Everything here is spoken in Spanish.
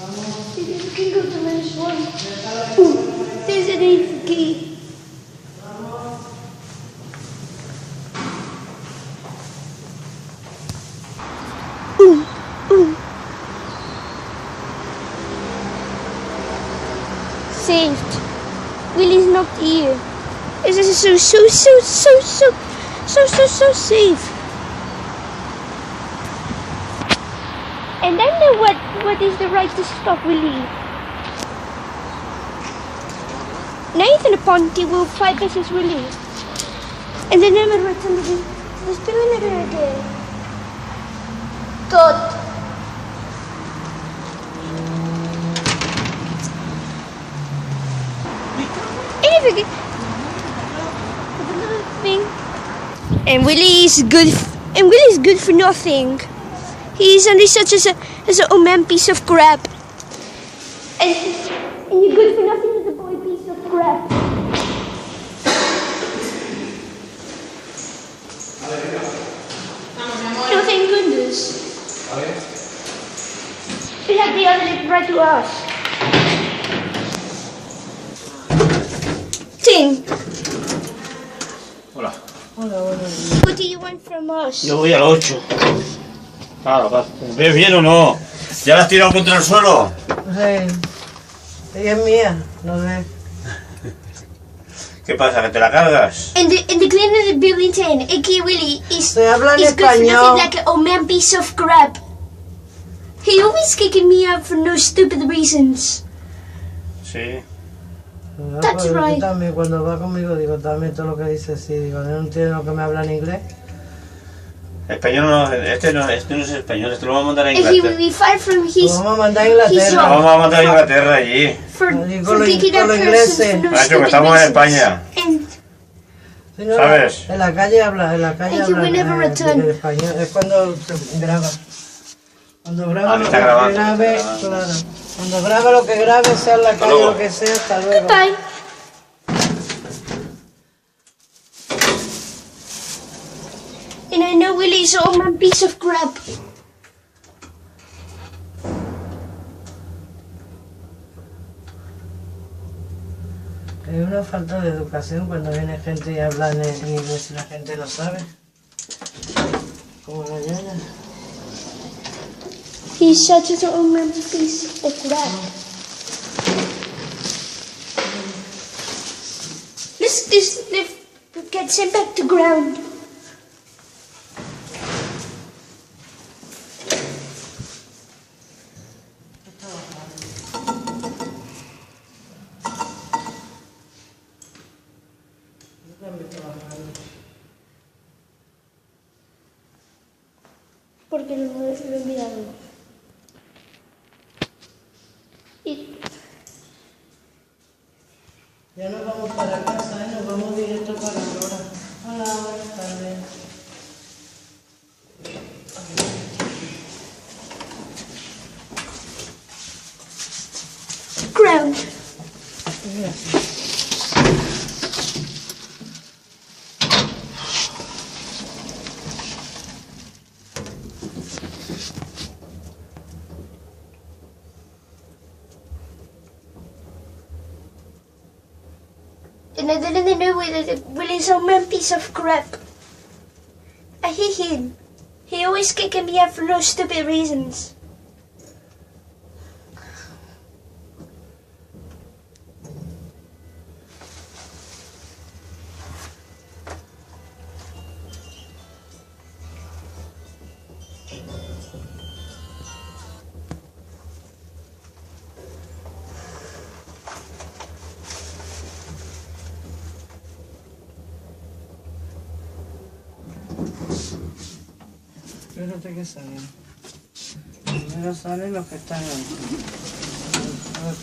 You can go to the next one. Ooh, there's an eighth key. Saved. Willie's not here. This is so safe. And I know what is the right to stop Willie. Nathan Ponty will fight versus Willie. And then I'm going to let's do another again. God. And Willie is good for nothing. He's only such as an old man piece of crap. And you're good for nothing as a boy piece of crap. No, thank goodness. We have the other lip right to us. Ting. Hola. Hola. What do you want from us? Yo voy al 8. Claro. ¿Ves bien o no? ¿Ya la has tirado contra el suelo? Sí. Ella es mía, no ves. ¿Qué pasa? ¿Que te la cargas? And the cleaner of the building 10, a.k.a. Willie, is good for nothing like an old man piece of crap. He always kicking me out for no stupid reasons. Sí. That's right. También cuando va conmigo digo también todo lo que dice sí, digo, no entiende lo que me habla en inglés. Español no, este no es español, este lo vamos a mandar a If he Inglaterra. will be fired from his Lo vamos a mandar a Inglaterra. Lo vamos a mandar a Inglaterra allí. for con kicking out los persons ingleses. for no Nacho, que stupid estamos en reasons. España. And Sí, no, ¿Sabes? En la calle habla, And you will never return. en español. Es cuando se graba. Cuando graba lo está que grabando, grabe, está grabando. claro. Cuando graba lo que grabe, sea en la calle luego. lo que sea, hasta luego. goodbye. And I know Willie's an old man piece of crap. Es una falta de educación cuando viene gente y habla en inglés y la gente no sabe. Como la ñaña. He's such an old man piece of crap. Let's get sent back to ground. Porque lo he olvidado. Y Ya nos vamos para casa, nos vamos directo para Aurora. Hola, buenas tardes. ground. And I didn't know whether Willie's old man piece of crap. I hate him. He always kicking me out for no stupid reasons. Fíjate que salen. Primero salen los que están ahí. A ver,